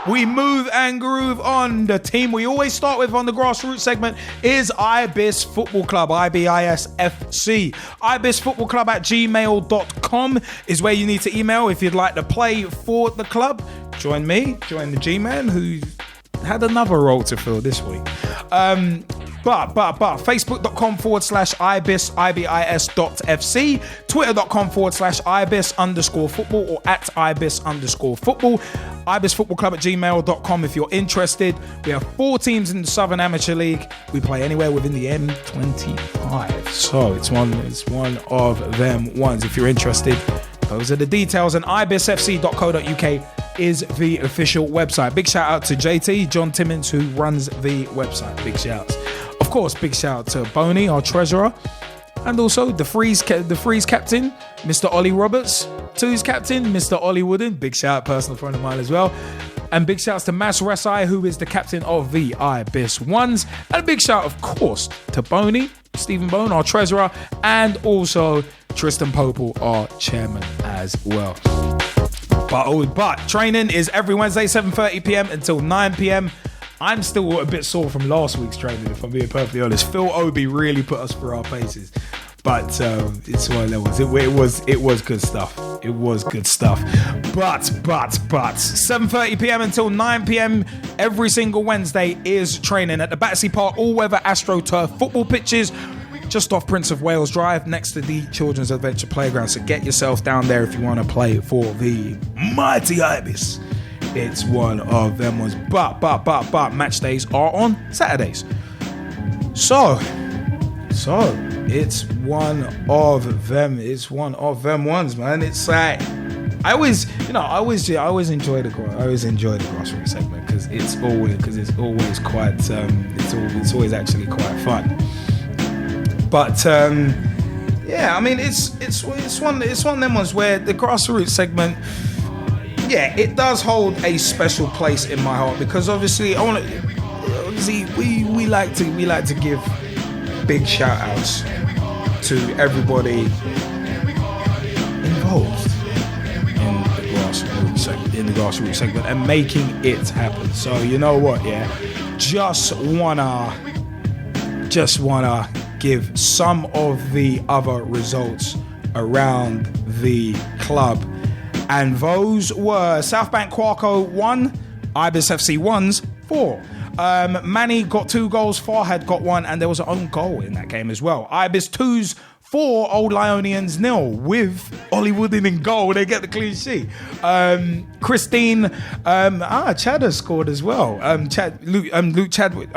we move and groove on. The team we always start with on the grassroots segment is Ibis Football Club, Ibis FC. Ibis Football Club at gmail.com is where you need to email if you'd like to play for the club. Join me, join the G-Man, who had another role to fill this week. But Facebook.com/Ibis, IBIS.FC, Twitter.com/Ibis_football or at Ibis_football. Ibis Football Club at gmail.com if you're interested. We have 4 teams in the Southern Amateur League. We play anywhere within the M25. So it's one of them ones. If you're interested, those are the details. And ibisfc.co.uk is the official website. Big shout out to JT, John Timmins, who runs the website. Big shouts. Of course, big shout out to Boney, our treasurer, and also the Freeze captain, Mr. Ollie Roberts, Two's captain, Mr. Ollie Wooden. Big shout out, personal friend of mine as well. And big shouts to Mas Resai, who is the captain of the Ibis Ones. And a big shout, of course, to Boney, Stephen Bone, our treasurer, and also Tristan Popel, our chairman as well. But training is every Wednesday, 7:30 p.m. until 9 p.m. I'm still a bit sore from last week's training, if I'm being perfectly honest. Phil Obi really put us through our paces. But it's one of them ones. It was good stuff. It was good stuff. But 7:30 p.m. until 9 p.m. every single Wednesday is training at the Battersea Park all-weather AstroTurf football pitches, just off Prince of Wales Drive, next to the Children's Adventure Playground. So get yourself down there if you want to play for the mighty Ibis. It's one of them ones. But match days are on Saturdays. So it's one of them. It's one of them ones, man. It's like I always enjoy the grassroots segment because it's always quite it's always actually quite fun. But yeah, I mean it's one of them ones where the grassroots segment, yeah, it does hold a special place in my heart because obviously we like to give big shout outs to everybody involved in the grassroots segment and making it happen. So you know what, yeah, just wanna give some of the other results around the club. And those were South Bank Quarko 1, Ibis FC 1's 4. Manny got 2 goals, Farhad got 1, and there was an own goal in that game as well. Ibis 2's 4, Old Lionians 0, with Ollie Wooden in goal. They get the clean sheet. Christine, Chadder scored as well. Luke Chadwick,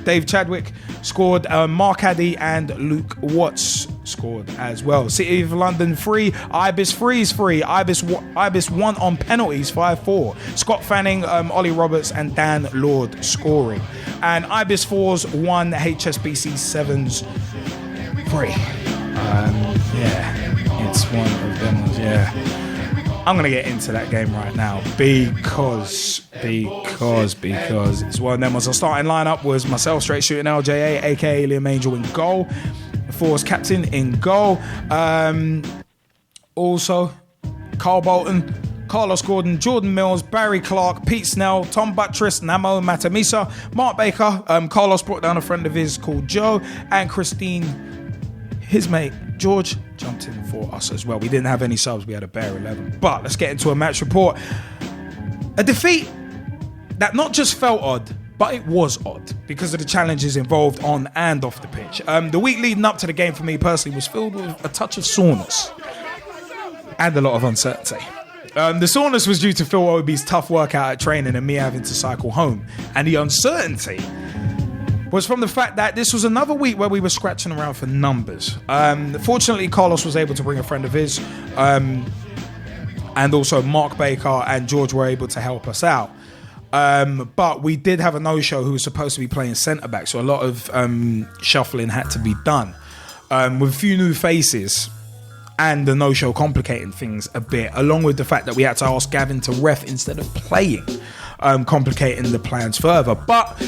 Dave Chadwick scored. Mark Addy and Luke Watts scored as well. City of London 3, Ibis 3's 3. Ibis won on penalties 5-4. Scott Fanning, Ollie Roberts and Dan Lord scoring. And Ibis 4's 1, HSBC 7's 3. Yeah, it's one of them ones, yeah. I'm going to get into that game right now because it's one of them ones. Our starting lineup was myself, straight shooting LJA, aka Liam Angel in goal. Force captain in goal. Also, Carl Bolton, Carlos Gordon, Jordan Mills, Barry Clark, Pete Snell, Tom Buttress, Namo Matamisa, Mark Baker. Carlos brought down a friend of his called Joe, and Christine, his mate George, jumped in for us as well. We didn't have any subs, we had a bare 11. But let's get into a match report. A defeat that not just felt odd, but it was odd because of the challenges involved on and off the pitch. The week leading up to the game for me personally was filled with a touch of soreness and a lot of uncertainty. The soreness was due to Phil Obi's tough workout at training and me having to cycle home. And the uncertainty was from the fact that this was another week where we were scratching around for numbers. Fortunately, Carlos was able to bring a friend of his, and also Mark Baker and George were able to help us out. But we did have a no-show who was supposed to be playing centre-back, so a lot of shuffling had to be done. With a few new faces and the no-show complicating things a bit, along with the fact that we had to ask Gavin to ref instead of playing, complicating the plans further. But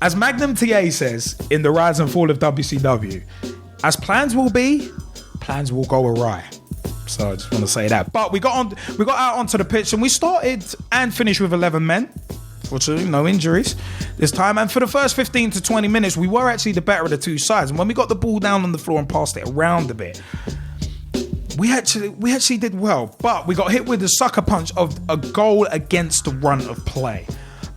as Magnum TA says in the Rise and Fall of WCW, as plans will be, plans will go awry. So I just want to say that. But we got out onto the pitch and we started and finished with 11 men. Fortunately, no injuries this time. And for the first 15 to 20 minutes, we were actually the better of the two sides. And when we got the ball down on the floor and passed it around a bit, we actually did well. But we got hit with the sucker punch of a goal against the run of play.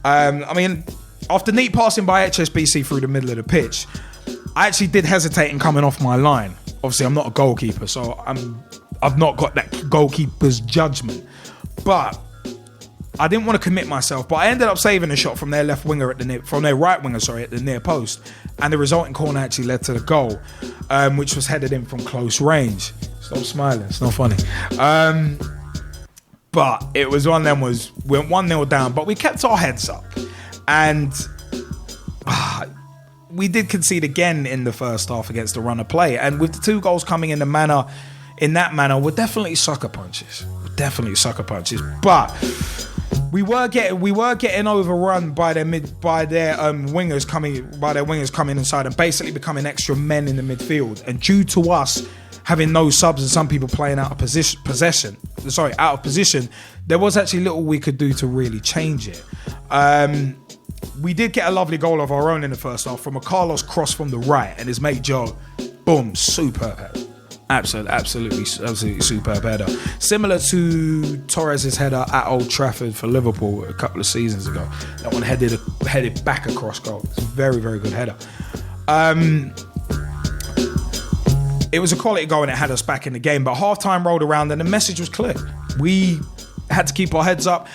I mean, after neat passing by HSBC through the middle of the pitch, I actually did hesitate in coming off my line. Obviously, I'm not a goalkeeper, so I've not got that goalkeeper's judgment. But I didn't want to commit myself. But I ended up saving a shot from their right winger at the near post, and the resulting corner actually led to the goal, which was headed in from close range. Stop smiling, it's not funny. But it was one of them. We went 1-0 down, but we kept our heads up, and we did concede again in the first half against the run of play. And with the 2 goals coming in that manner, we're definitely sucker punches. But we were getting overrun by their wingers coming inside and basically becoming extra men in the midfield. And due to us having no subs and some people playing out of position, there was actually little we could do to really change it. We did get a lovely goal of our own in the first half from a Carlos cross from the right, and his mate Joe, boom, superb header. Absolutely superb header. Similar to Torres's header at Old Trafford for Liverpool a couple of seasons ago. That one headed back across goal. It's a very, very good header. It was a quality goal and it had us back in the game, but half-time rolled around and the message was clear. We had to keep our heads up,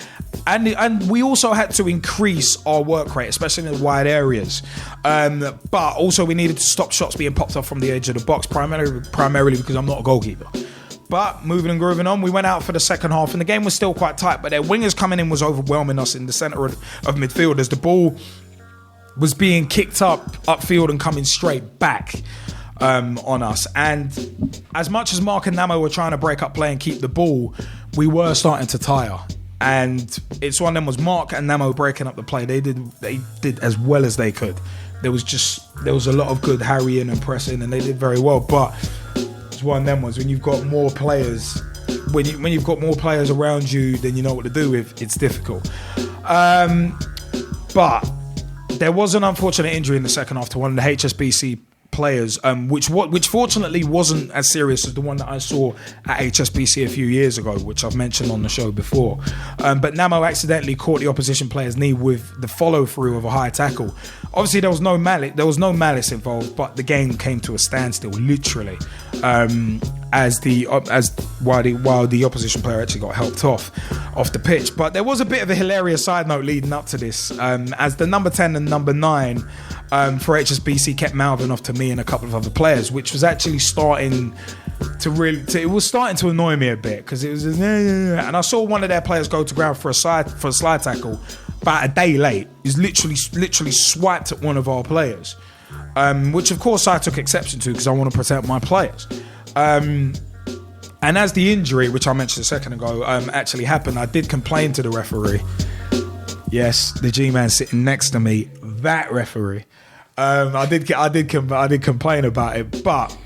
and we also had to increase our work rate, especially in the wide areas. But also we needed to stop shots being popped up from the edge of the box, primarily because I'm not a goalkeeper. But moving and grooving on, we went out for the second half and the game was still quite tight, but their wingers coming in was overwhelming us in the centre of midfield as the ball was being kicked upfield and coming straight back on us. And as much as Mark and Namo were trying to break up play and keep the ball, we were starting to tire. And it's one of them was Mark and Namo breaking up the play. They did as well as they could. There was a lot of good harrying and pressing, and they did very well. But it's one of them was when you've got more players, when you've got more players around you than you know what to do with, it's difficult. But there was an unfortunate injury in the second half to one of the HSBC players, which fortunately wasn't as serious as the one that I saw at HSBC a few years ago, which I've mentioned on the show before. But Namo accidentally caught the opposition player's knee with the follow through of a high tackle. Obviously, there was no malice involved, but the game came to a standstill, literally, while the opposition player actually got helped off the pitch. But there was a bit of a hilarious side note leading up to this, as the number 10 and number 9 for HSBC kept mouthing off to me and a couple of other players, which was actually starting to annoy me a bit, because it was just, and I saw one of their players go to ground for a slide tackle about a day late. He's literally swiped at one of our players, which of course I took exception to because I want to protect my players. And as the injury, which I mentioned a second ago, actually happened, I did complain to the referee. Yes, the G-man sitting next to me, that referee. I did complain about it, but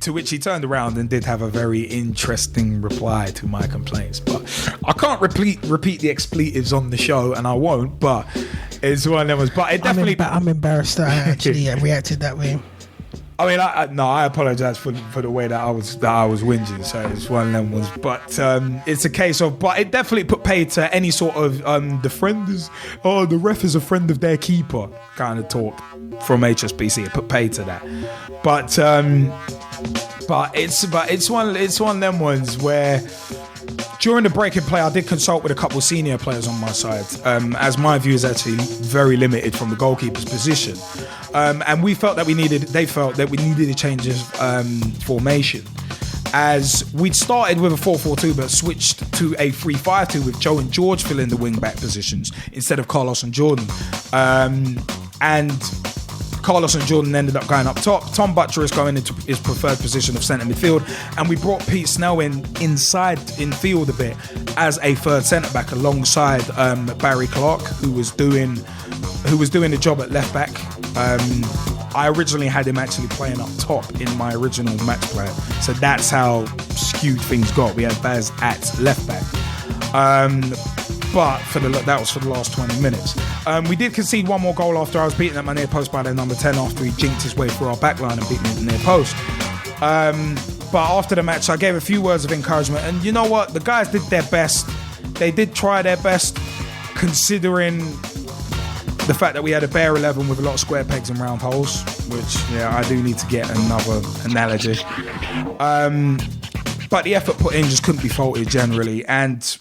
to which he turned around and did have a very interesting reply to my complaints. But I can't repeat the expletives on the show, and I won't. But it's one of them. But it definitely. I'm embarrassed that I actually reacted that way. I mean, I apologise for the way that I was whinging. So it's one of them ones. But it's a case of. But it definitely put pay to any sort of the ref is a friend of their keeper kind of talk from HSBC. It put pay to that. But it's one of them ones where during the break in play, I did consult with a couple of senior players on my side, as my view is actually very limited from the goalkeeper's position. And they felt that we needed a change of formation, as we'd started with a 4-4-2 but switched to a 3-5-2 with Joe and George filling the wing back positions instead of Carlos and Jordan. And Carlos and Jordan ended up going up top. Tom Butcher is going into his preferred position of centre midfield, and we brought Pete Snell inside field a bit as a third centre back alongside Barry Clark, who was doing the job at left back. I originally had him actually playing up top in my original match plan, so that's how skewed things got. We had Baz at left back. but that was for the last 20 minutes. We did concede one more goal after I was beaten at my near post by their number 10 after he jinked his way through our back line and beat me at the near post. But after the match, I gave a few words of encouragement. And you know what? The guys did their best. They did try their best, considering the fact that we had a bare 11 with a lot of square pegs and round holes, which, I do need to get another analogy. But the effort put in just couldn't be faulted generally. And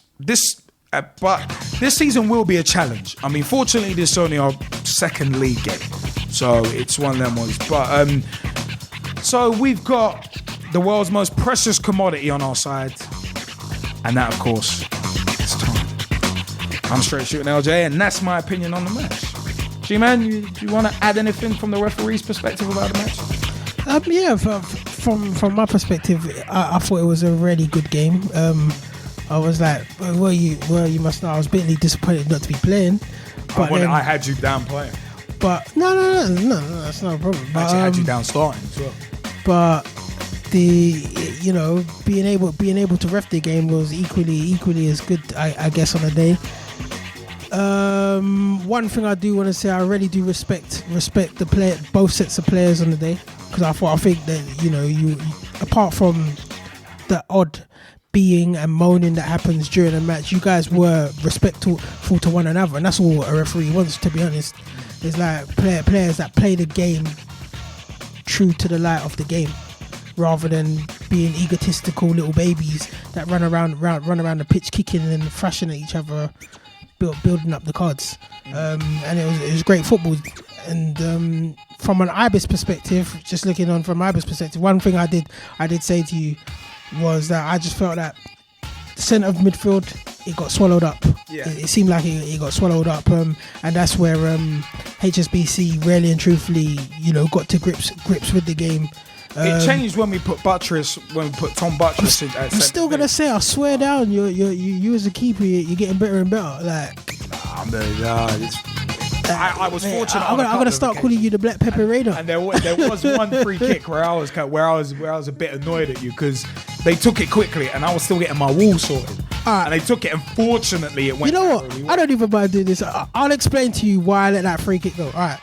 but this season will be a challenge. I mean, fortunately, this is only our second league game, so it's one of them ones. But so we've got the world's most precious commodity on our side, and that, of course, is time. I'm straight shooting LJ, and that's my opinion on the match. G-Man, do you want to add anything from the referee's perspective about the match? From my perspective, I thought it was a really good game. I was like, well, you must know, I was bitterly disappointed not to be playing. But I had you down playing. But no, that's not a problem. I actually had you down starting as well. But being able to ref the game was equally as good, I guess, on the day. One thing I do want to say, I really do respect the both sets of players on the day, because I think that you apart from the odd being and moaning that happens during a match, you guys were respectful to one another, and that's all a referee wants, to be honest. It's like players that play the game true to the light of the game, rather than being egotistical little babies that run around the pitch kicking and thrashing at each other, building up the cards. And it was great football. And from an Ibis perspective, just looking on from Ibis perspective, one thing I did say to you was that I just felt that the centre of midfield, it got swallowed up. Yeah. It seemed like it got swallowed up, and that's where HSBC really and truthfully, got to grips with the game. It changed when we put Tom Buttress at I'm still gonna say, I swear down, you as a keeper, you're getting better and better. Like, I was fortunate. I'm gonna start calling you the Black Pepper Raider. And there was one free kick where I was a bit annoyed at you, because they took it quickly and I was still getting my wall sorted. And they took it, and fortunately it went. You know what? Really well. I don't even mind doing this. I'll explain to you why I let that free kick go. All right.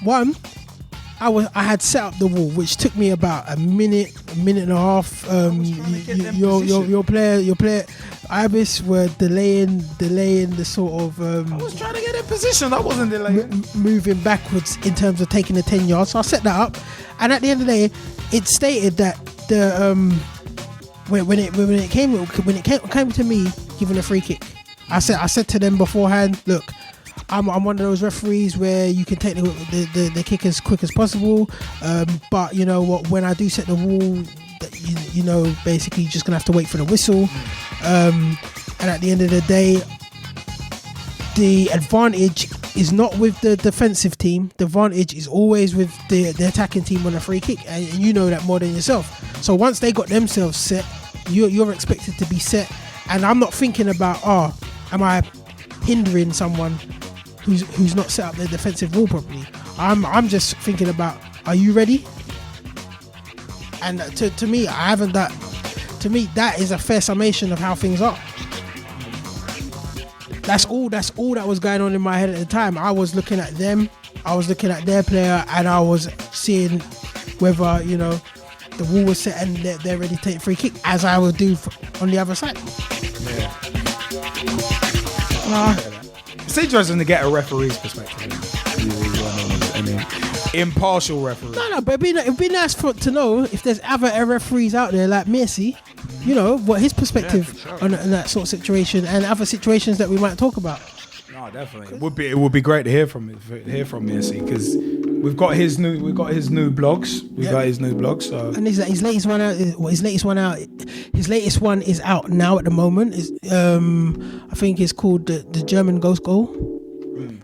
One, I had set up the wall, which took me about a minute and a half. Your player, Ibis were delaying the sort of. I was trying to get in position. I wasn't delaying. Moving backwards in terms of taking the 10 yards. So I set that up, and at the end of the day, it stated that the when it came to me giving a free kick, I said to them beforehand, look, I'm one of those referees where you can take the kick as quick as possible, but you know what, when I do set the wall, basically you're just gonna have to wait for the whistle, and at the end of the day, the advantage is not with the defensive team. The advantage is always with the attacking team on a free kick, and you know that more than yourself. So once they got themselves set, you're expected to be set, and I'm not thinking about, am I hindering someone who's not set up their defensive wall properly. I'm just thinking about, are you ready? And to me, I haven't that. To me, that is a fair summation of how things are. That's all that was going on in my head at the time. I was looking at them, I was looking at their player, and I was seeing whether the wall was set and they're ready to take a free kick, as I would do on the other side. It's interesting to get a referee's perspective. I mean, impartial referee. No, but it'd be nice to know if there's other referees out there like Messi, what his perspective on that sort of situation and other situations that we might talk about. No, definitely. It would be great to hear from Messi, because we've got his new blogs. Got his new blogs. So. And his latest one is out now at the moment. I think it's called the German Ghost Goal,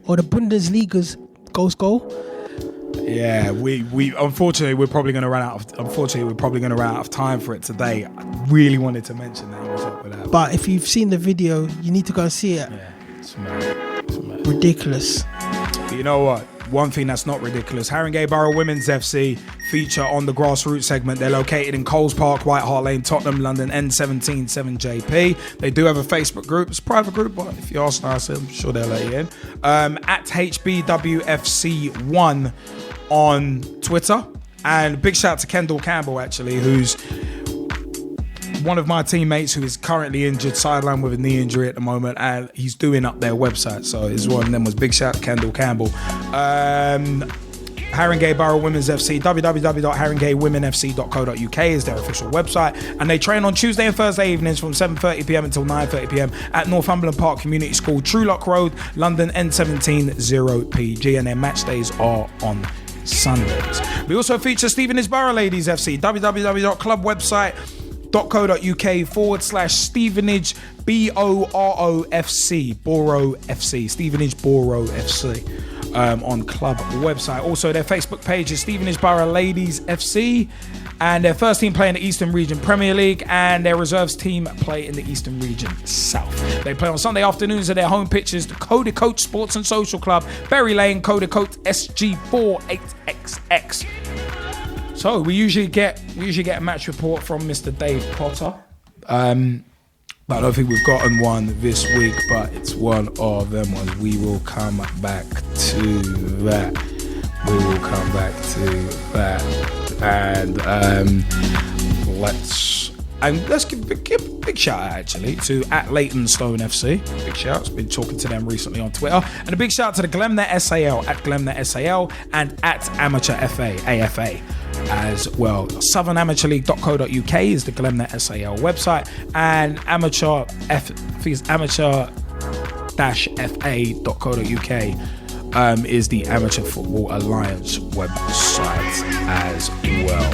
or the Bundesliga's Ghost Goal. Yeah, we unfortunately we're probably going to run out of time for it today. I really wanted to mention that. What's up with that? But if you've seen the video, you need to go and see it. Yeah, it's mad. Ridiculous. But you know what? One thing that's not ridiculous: Haringey Borough Women's FC feature on the grassroots segment. They're located in Coles Park, White Hart Lane, Tottenham, London, N17 7JP. They do have a Facebook group. It's a private group, but if you ask nice, I'm sure they'll let you in. At HBWFC1 on Twitter. And big shout out to Kendall Campbell, actually, who's one of my teammates who is currently injured, sidelined with a knee injury at the moment, and he's doing up their website. So his one of them was big shout out to Kendall Campbell. Haringey Borough Women's FC, www.haringeywomenfc.co.uk is their official website, and they train on Tuesday and Thursday evenings from 7:30pm until 9:30pm at Northumberland Park Community School, Truelock Road, London, N17 0PG, and their match days are on Sundays. We also feature Stevenage Borough Ladies FC, www.clubwebsite.co.uk/Stevenage BOROFC, Borough FC, Stevenage Borough FC. On club website. Also, their Facebook page is Stevenage Borough Ladies FC, and their first team play in the Eastern Region Premier League, and their reserves team play in the Eastern Region South. They play on Sunday afternoons at their home pitches, the Cody Coach Sports and Social Club, Berry Lane, Cody Coach SG48XX. So we usually get a match report from Mr. Dave Potter. But I don't think we've gotten one this week, but it's one of them ones. We will come back to that. And let's give a big shout out actually to at Leytonstone FC. Big shout out. Been talking to them recently on Twitter. And a big shout out to the Glemnet SAL at Glemnet SAL and at Amateur FA, AFA. As well, southernamateurleague.co.uk is the Glemnet SAL website, and amateur-fa.co.uk is the Amateur Football Alliance website as well.